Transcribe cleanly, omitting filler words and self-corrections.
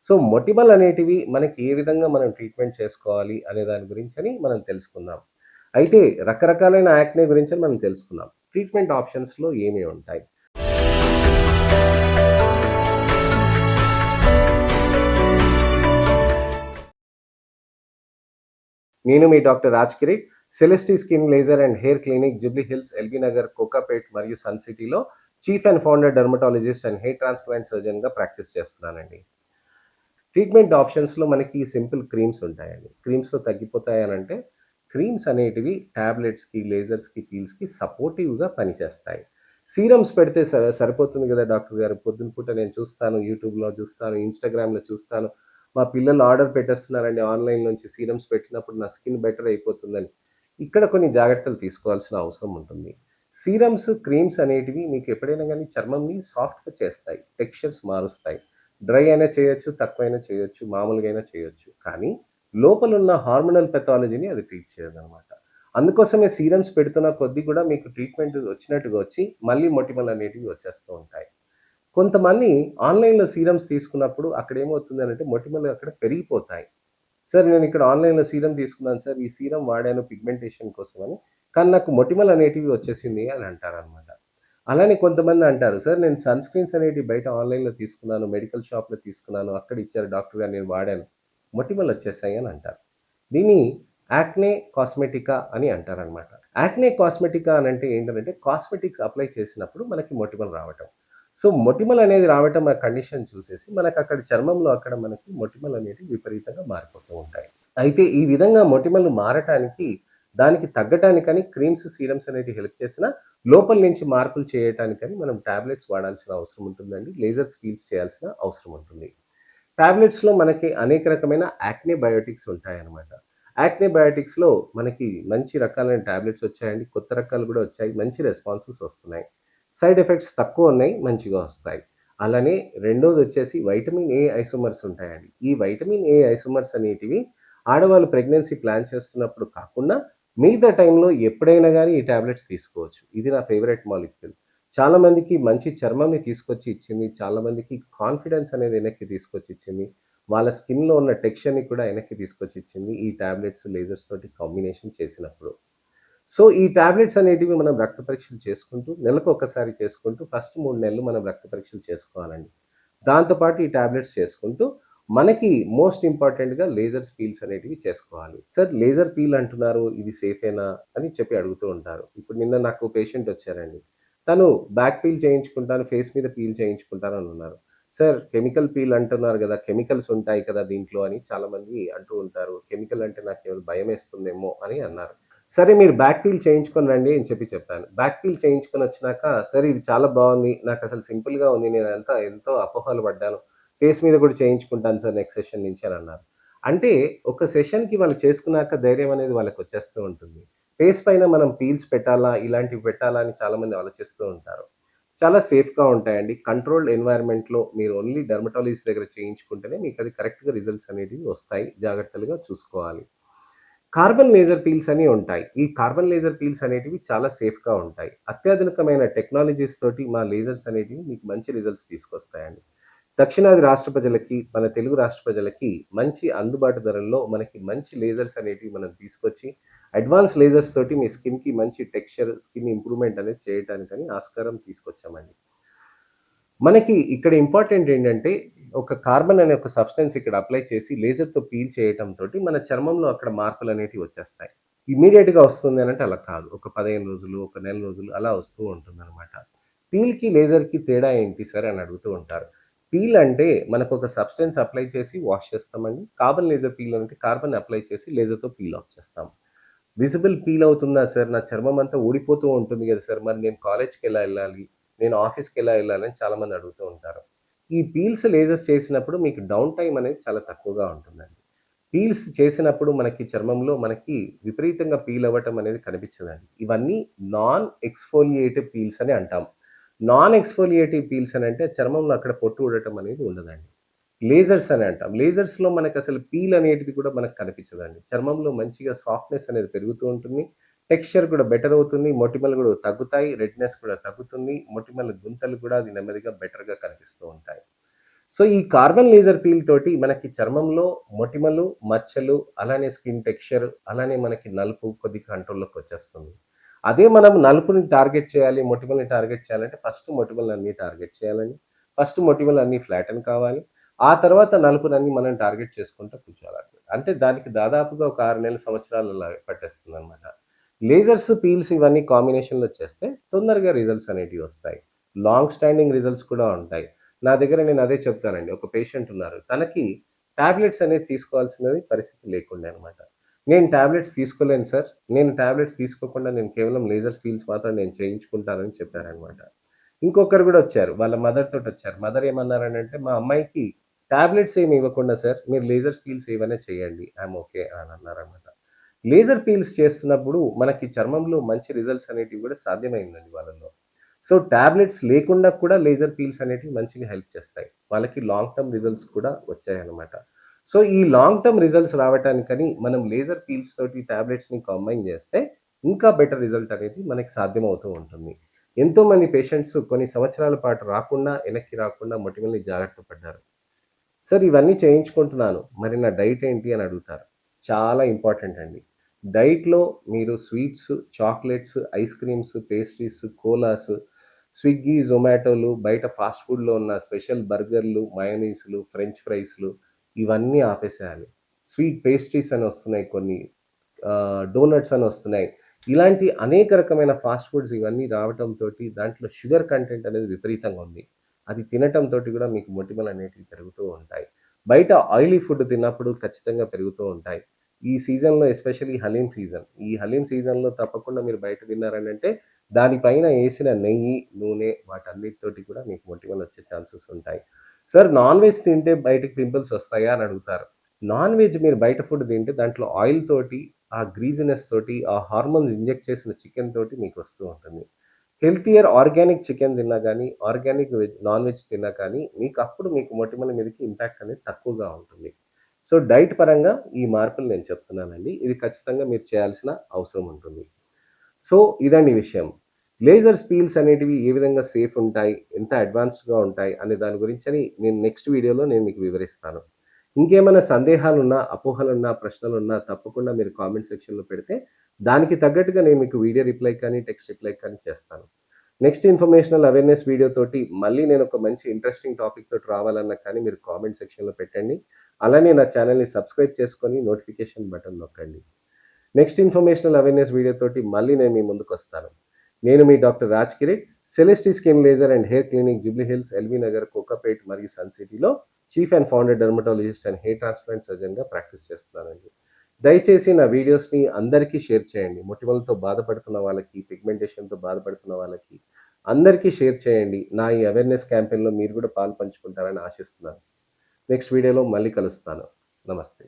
So, మొటిమలు అనేటివి మనకి ఏ విధంగా మనం ట్రీట్మెంట్ చేసుకోవాలి అనే దాని గురించని మనం తెలుసుకుందాం. అయితే రకరకాలైన యాక్నే గురించని మనం తెలుసుకుందాం. ట్రీట్మెంట్ ఆప్షన్స్‌లో ఏమేమి ఉంటాయి? నేను మీ doctor Raj Kireet. Celesti skin laser and hair clinic, Jubilee Hills, LB Nagar, Kokapet మరియు సన్ సిటీలో chief and founder dermatologist and hair transplant సర్జన్‌గా ప్రాక్టీస్ చేస్తున్నానండి. ట్రీట్మెంట్ ఆప్షన్స్‌లో మనకి సింపుల్ క్రీమ్స్ ఉంటాయండి. క్రీమ్స్‌తో తగ్గిపోతాయనంటే, క్రీమ్స్ అనేటివి టాబ్లెట్స్‌కి, లేజర్స్‌కి, పీల్స్‌కి సపోర్టివ్‌గా పనిచేస్తాయి. సీరమ్స్ పెడితే సరిపోతుంది గదా డాక్టర్ గారు. పొద్దున పూట నేను చూస్తాను, యూట్యూబ్‌లో చూస్తాను, ఇన్‌స్టాగ్రామ్‌లో చూస్తాను. మా పిల్లలు ఆర్డర్ పెట్టేస్తున్నారండి ఆన్‌లైన్ నుంచి సీరమ్స్ పెట్టినప్పుడు నా స్కిన్ బెటర్ అయిపోతుందని. ఇక్కడ కొన్ని జాగ్రత్తలు తీసుకోవాల్సిన అవసరం ఉంటుంది. సీరమ్స్, క్రీమ్స్ అనేటివి మీకు ఎప్పుడైనా గానీ చర్మంని సాఫ్ట్‌గా చేస్తాయి. టెక్స్చర్స్ మారుస్తాయి. డ్రై అయినా చేయొచ్చు, తక్కువైనా చేయొచ్చు, మామూలుగా అయినా చేయొచ్చు. కానీ లోపలున్న హార్మోనల్ పెథాలజీని అది ట్రీట్ చేయదనమాట. అందుకోసమే సీరమ్స్ పెడుతున్న కొద్దీ కూడా మీకు ట్రీట్మెంట్ వచ్చినట్టుగా వచ్చి మళ్ళీ మొటిమలనేటివి వచ్చేస్తూ ఉంటాయి. కొంతమంది ఆన్‌లైన్‌లో సీరమ్స్ తీసుకున్నప్పుడు అక్కడేమవుతుందనంటే మొటిమలు అక్కడ పెరిగిపోతాయి. సార్ నేనిక్కడ ఆన్‌లైన్‌లో సీరమ్ తీసుకున్నాను సార్. ఈ సీరమ్ వాడాను పిగ్మెంటేషన్ కోసమని. కానీ నాకు మొటిమలనేటివి వచ్చేసింది అని అంటారనమాట. అలానే కొంతమంది అంటారు, సార్ నేను సన్ స్క్రీన్స్ అనేటివి బయట ఆన్‌లైన్‌లో తీసుకున్నాను, మెడికల్ షాప్‌లో తీసుకున్నాను, అక్కడ ఇచ్చారు డాక్టర్ గారు నేను వాడాను. మొటిమలొచ్చేసాయి అని అంటారు. దీన్ని యాక్నే కాస్మెటికా అని అంటారనమాట. యాక్నే కాస్మెటికా అనంటే ఏంటనంటే కాస్మెటిక్స్ అప్లై చేసినప్పుడు మనకి మొటిమలు రావటం. సో, మొటిమలనేది రావటం ఆ కండిషన్ చూసేసి మనకక్కడ చర్మంలో అక్కడ మనకి మొటిమలనేటివి విపరీతంగా మారిపోతూ ఉంటాయి. అయితే ఈ విధంగా మొటిమలు మారటానికి, దానికి తగ్గటానికని క్రీమ్స్, సీరమ్స్ అనేటివి హెల్ప్ చేసినా, లోపల నుంచి మార్పులు చేయటానికని మనం టాబ్లెట్స్ వాడాల్సిన అవసరం ఉంటుందండి. లేజర్స్ పీల్స్ చేయాల్సిన అవసరం ఉంటుంది. టాబ్లెట్స్‌లో మనకి అనేక రకమైన యాక్నే బయోటిక్స్ ఉంటాయన్నమాట. యాక్నే బయోటిక్స్‌లో మనకి మంచి రకాలైన టాబ్లెట్స్ వచ్చాయండి. కొత్త రకాలు గూడా వచ్చాయి. మంచి రెస్పాన్సెస్ వస్తున్నాయి. సైడ్ ఎఫెక్ట్స్ తక్కువున్నాయి. మంచిగా వస్తాయి. అలానే రెండోదొచ్చేసి వైటమిన్ ఏ ఐసోమర్స్ ఉంటాయండి. ఈ వైటమిన్ ఏ ఐసోమర్స్ అనేటివి ఆడవాళ్ళు ప్రెగ్నెన్సీ ప్లాన్ చేస్తున్నప్పుడు కాకుండా మిగతా టైంలో ఎప్పుడైనా గానీ ఈ టాబ్లెట్స్ తీసుకోవచ్చు. ఇది నా ఫేవరెట్ మాలిక్యూల్. చాలా మందికి మంచి చర్మంని తీసుకొచ్చి ఇచ్చింది. చాలా మందికి కాన్ఫిడెన్స్ అనేది వెనక్కి తీసుకొచ్చి ఇచ్చింది. వాళ్ళ స్కిన్‌లో ఉన్న టెక్స్చర్‌ని కూడా వెనక్కి తీసుకొచ్చి ఇచ్చింది. ఈ టాబ్లెట్స్, లేజర్స్ తోటి కాంబినేషన్ చేసినప్పుడు. సో, ఈ టాబ్లెట్స్ అనేటివి మనం రక్త పరీక్షలు చేసుకుంటూ, నెలకొకసారి చేసుకుంటూ ఫస్ట్ 3 నెలలు మనం రక్త పరీక్షలు చేసుకోవాలండి. దాంతో పాటు ఈ టాబ్లెట్స్ చేసుకుంటూ, మనకి మోస్ట్ ఇంపార్టెంట్‌గా లేజర్స్ పీల్స్ అనేటివి చేసుకోవాలి. సార్ లేజర్ పీల్ అంటున్నారు, ఇది సేఫేనా అని చెప్పి అడుగుతూ ఉంటారు. ఇప్పుడు నిన్న నాకు పేషెంట్ వచ్చారండి. తను బ్యాక్ పీల్ చేయించుకుంటాను, ఫేస్ మీద పీల్ చేయించుకుంటాను అని అన్నారు. సార్ కెమికల్ పీల్ అంటున్నారు గదా! కెమికల్స్ ఉంటాయి కదా దీంట్లో అని చాలామంది అంటూ ఉంటారు. కెమికల్ అంటే నాకేమైనా భయమేస్తుందేమో అని అన్నారు. సరే మీరు బ్యాక్ పీల్ చేయించుకొని రండి అని చెప్పి చెప్పాను. బ్యాక్ పీల్ చేయించుకొనొచ్చినాక, సరే ఇది చాలా బావుంది. నాకసలు సింపుల్‌గా ఉంది. నేనంతా ఎంతో అపోహలు పడ్డాను. ఫేస్ మీద కూడా చేయించుకుంటాను సార్ నెక్స్ట్ సెషన్ నుంచి అని అన్నారు. అంటే ఒక సెషన్‌కి వాళ్ళు చేసుకున్నాక ధైర్యం అనేది వాళ్ళకొచ్చేస్తూ ఉంటుంది. ఫేస్ పైన మనం పీల్స్ పెట్టాలా? ఇలాంటివి పెట్టాలా? అని చాలామంది ఆలోచిస్తూ ఉంటారు. చాలా సేఫ్‌గా ఉంటాయండి. కంట్రోల్డ్ ఎన్వైర్న్‌మెంట్‌లో మీరు ఓన్లీ డెర్మటాలజిస్ట్ దగ్గర చేయించుకుంటేనే మీకది కరెక్ట్‌గా రిజల్ట్స్ అనేటివి వస్తాయి. జాగ్రత్తలుగా చూసుకోవాలి. కార్బన్ లేజర్ పీల్స్ అని ఉంటాయి. ఈ కార్బన్ లేజర్ పీల్స్ అనేటివి చాలా సేఫ్‌గా ఉంటాయి. అత్యాధునికమైన టెక్నాలజీస్ తోటి మా లేజర్స్ అనేటివి మీకు మంచి రిజల్ట్స్ తీసుకొస్తాయండి. దక్షిణాది రాష్ట్ర ప్రజలకి, మన తెలుగు రాష్ట్ర ప్రజలకి మంచి అందుబాటు ధరల్లో మనకి మంచి లేజర్స్ అనేటివి మనం తీసుకొచ్చి, అడ్వాన్స్ లేజర్స్ తోటి మీ స్కిన్‌కి మంచి టెక్స్చర్, స్కిన్ ఇంప్రూవ్‌మెంట్ అనేది చేయటానికని ఆస్కారం తీసుకొచ్చామండి. మనకి ఇక్కడ ఇంపార్టెంట్ ఏంటంటే, ఒక కార్బన్ అనే ఒక సబ్‌స్టెన్స్ ఇక్కడ అప్లై చేసి లేజర్‌తో పీల్ చేయటంతోటి మన చర్మంలో అక్కడ మార్పులనేటివి వచ్చేస్తాయి. ఇమ్మీడియేట్‌గా వస్తుంది అనంటే అలా కాదు. ఒక 15 రోజులు, ఒక నెల రోజులు అలా వస్తూ ఉంటుందనమాట. పీల్‌కి, లేజర్‌కి తేడా ఏంటి సార్ అని అడుగుతూ ఉంటారు. పీల్ అంటే మనకొక సబ్‌స్టెన్స్ అప్లై చేసి వాష్ చేస్తామండి. కార్బన్ లేజర్ పీల్ అంటే కార్బన్ అప్లై చేసి లేజర్‌తో పీల్ ఆఫ్ చేస్తాం. విజిబుల్ పీల్ అవుతుందా సార్? నా చర్మం అంతా ఊడిపోతూ ఉంటుంది గదా సార్! మరి నేను కాలేజ్‌కెలా ఎళ్ళాలి? నేను ఆఫీస్‌కెలా ఎళ్ళాలని చాలామంది అడుగుతూ ఉంటారు. ఈ పీల్స్, లేజర్స్ చేసినప్పుడు మీకు డౌన్ టైమ్ అనేది చాలా తక్కువగా ఉంటుందండి. పీల్స్ చేసినప్పుడు మనకి చర్మంలో మనకి విపరీతంగా పీల్ అవ్వటం అనేది కనిపించదండి. ఇవన్నీ నాన్ ఎక్స్‌ఫోలియేటివ్ పీల్స్ అని అంటాం. నాన్ ఎక్స్‌ఫోలియేటివ్ పీల్స్ అనంటే చర్మంలో అక్కడ పొట్టు ఊడటం అనేది ఉండదండి. లేజర్స్ అని అంటాం. లేజర్స్‌లో మనకసలు పీల్ అనేటిది కూడా మనకు కనిపించదండి. చర్మంలో మంచిగా సాఫ్ట్‌నెస్ అనేది పెరుగుతూ ఉంటుంది. టెక్స్చర్ కూడా బెటర్ అవుతుంది. మొటిమలు కూడా తగ్గుతాయి. రెడ్‌నెస్ కూడా తగ్గుతుంది. మొటిమల గుంతలు కూడా అది నెమ్మదిగా బెటర్‌గా కనిపిస్తూ ఉంటాయి. సో ఈ కార్బన్ లేజర్ పీల్ తోటి మనకి చర్మంలో మొటిమలు, మచ్చలు, అలానే స్కిన్ టెక్స్చర్, అలానే మనకి నలుపు కొద్దిగా కంట్రోల్‌లోకి వచ్చేస్తుంది. అదే మనం నలుపుని టార్గెట్ చేయాలి, మొటిమల్ని టార్గెట్ చేయాలంటే ఫస్ట్ మొటిమలన్నీ టార్గెట్ చేయాలండి. ఫస్ట్ మొటిమలన్నీ ఫ్లాటెన్ కావాలి. ఆ తర్వాత నలుపునన్నీ మనం టార్గెట్ చేసుకుంటూ కూర్చోవాలి. అంటే దానికి దాదాపుగా ఒక 6 నెలల సంవత్సరాలు అలా పట్టేస్తుందనమాట. లేజర్స్, పీల్స్ ఇవన్నీ కాంబినేషన్‌లో చేస్తే తొందరగా రిజల్ట్స్ అనేటివి వస్తాయి. లాంగ్ స్టాండింగ్ రిజల్ట్స్ కూడా ఉంటాయి. నా దగ్గర నేను అదే చెప్తానండి. ఒక పేషెంట్ ఉన్నారు. తనకి టాబ్లెట్స్ అనేది తీసుకోవాల్సినది పరిస్థితి లేకుండే అనమాట. నేను టాబ్లెట్స్ తీసుకోలేను సార్. నేను టాబ్లెట్స్ తీసుకోకుండా నేను కేవలం లేజర్స్, పీల్స్ మాత్రం నేను చేయించుకుంటానని చెప్పారనమాట. ఇంకొకరు గూడా వచ్చారు. వాళ్ళ మదర్ తోటొచ్చారు. మదర్ ఏమన్నారనంటే, "మా అమ్మాయికి టాబ్లెట్స్ ఏమి ఇవ్వకుండా సార్, మీరు లేజర్స్, పీల్స్ ఏవైనా చేయండి. ఐయామ్ ఓకే" అని అన్నారనమాట. లేజర్ పీల్స్ చేస్తున్నప్పుడు మనకి చర్మంలో మంచి రిజల్ట్స్ అనేటివి గూడా సాధ్యమైందండి వాళ్ళలో. సో, టాబ్లెట్స్ లేకుండా కూడా లేజర్ పీల్స్ అనేటివి మంచిగా హెల్ప్ చేస్తాయి. వాళ్ళకి లాంగ్ టర్మ్ రిజల్ట్స్ కూడా వచ్చాయన్నమాట. సో, ఈ లాంగ్ టర్మ్ రిజల్ట్స్ రావటానికని మనం లేజర్ పీల్స్ తోటి టాబ్లెట్స్‌ని కంబైన్ చేస్తే ఇంకా బెటర్ రిజల్ట్ అనేది మనకి సాధ్యమవుతూ ఉంటుంది. ఎంతోమంది పేషెంట్స్ కొన్ని సంవత్సరాల పాటు రాకుండా, వెనక్కి రాకుండా మొటిమల్ని జాగ్రత్త పడ్డారు. సార్ ఇవన్నీ చేయించుకుంటున్నాను. మరి నా డైట్ ఏంటి అని అడుగుతారు. చాలా ఇంపార్టెంట్ అండి. డైట్‌లో మీరు sweets, chocolates, ice creams, pastries, colas, Swiggy, జొమాటోలు, బయట ఫాస్ట్ ఫుడ్‌లో ఉన్న స్పెషల్ బర్గర్‌లు, మయోనీస్‌లు, ఫ్రెంచ్ ఫ్రైస్‌లు ఇవన్నీ ఆపేసేయాలి. స్వీట్ పేస్ట్రీస్ అని వస్తున్నాయి కొన్ని. డోనట్స్ అని వస్తున్నాయి. ఇలాంటి అనేక రకమైన ఫాస్ట్ ఫుడ్స్ ఇవన్నీ రావటంతోటి దాంట్లో షుగర్ కంటెంట్ అనేది విపరీతంగా ఉంది. అది తినటంతోటి గూడా మీకు మొటిమలనేటివి పెరుగుతూ ఉంటాయి. బయట ఆయిలీ ఫుడ్ తిన్నప్పుడు ఖచ్చితంగా పెరుగుతూ ఉంటాయి. ఈ సీజన్‌లో ఎస్పెషల్లీ హలీం సీజన్. ఈ హలీం సీజన్‌లో తప్పకుండా మీరు బయట తిన్నారనంటే దానిపైన ఏసిన నెయ్యి, నూనె వాటన్నిటితోటి కూడా మీకు మొటిమలొచ్చే ఛాన్సెస్ ఉంటాయి. సార్ నాన్ వెజ్ తింటే బయటకి పింపుల్స్ వస్తాయా అని అడుగుతారు. నాన్ వెజ్ మీరు బయట ఫుడ్ తింటే దాంట్లో ఆయిల్ తోటి, ఆ గ్రీజీనెస్ తోటి, ఆ హార్మోన్స్ ఇంజెక్ట్ చేసిన చికెన్ తోటి మీకొస్తూ ఉంటుంది. హెల్తియర్ ఆర్గానిక్ చికెన్ తిన్నా గానీ, ఆర్గానిక్ నాన్ వెజ్ తిన్నా కానీ మీకు మొటిమల మీదకి ఇంపాక్ట్ అనేది తక్కువగా ఉంటుంది. సో, డైట్ పరంగా ఈ మార్పులు నేను చెప్తున్నానండి. ఇది ఖచ్చితంగా మీరు చేయాల్సిన అవసరం ఉంటుంది. సో, ఇదండి విషయం. లేజర్స్, పీల్స్ అనేటివి ఏ విధంగా సేఫ్ ఉంటాయి, ఎంత అడ్వాన్స్డ్‌గా ఉంటాయి అనే దాని గురించని నేను నెక్స్ట్ వీడియోలో నేను మీకు వివరిస్తాను. ఇంకేమైనా సందేహాలున్నా, అపోహలున్నా, ప్రశ్నలున్నా తప్పకుండా మీరు కామెంట్ సెక్షన్‌లో పెడితే దానికి తగ్గట్టుగా నేను మీకు వీడియో రిప్లై కానీ, టెక్స్ట్ రిప్లై కానీ చేస్తాను. నెక్స్ట్ ఇన్ఫర్మేషనల్ అవేర్‌నెస్ వీడియో తోటి మళ్ళీ నేను ఒక మంచి ఇంట్రెస్టింగ్ టాపిక్ తోటి రావాలన్నా కానీ మీరు కామెంట్ సెక్షన్‌లో పెట్టండి. అలానే నా ఛానెల్‌ని సబ్స్క్రైబ్ చేసుకొని నోటిఫికేషన్ బటన్ నొక్కండి. నెక్స్ట్ ఇన్ఫర్మేషనల్ అవేర్‌నెస్ వీడియో తోటి మళ్ళీ నేను మీ ముందుకొస్తాను. నేను మీ doctor Raj Kireet, Celesti skin laser and hair clinic, Jubilee Hills, LB Nagar, Kokapet మరియు సన్ సిటీలో chief and founder dermatologist and hair transplant సర్జన్‌గా ప్రాక్టీస్ చేస్తున్నానండి. దయచేసి నా వీడియోస్‌ని అందరికీ షేర్ చేయండి. మొటిమలతో బాధపడుతున్న వాళ్ళకి, పిగ్మెంటేషన్‌తో బాధపడుతున్న వాళ్ళకి అందరికీ షేర్ చేయండి. నా ఈ అవేర్‌నెస్ క్యాంపెయిన్‌లో మీరు కూడా పాలు పంచుకుంటారని ఆశిస్తున్నాను. నెక్స్ట్ వీడియోలో మళ్ళీ కలుస్తాను. నమస్తే.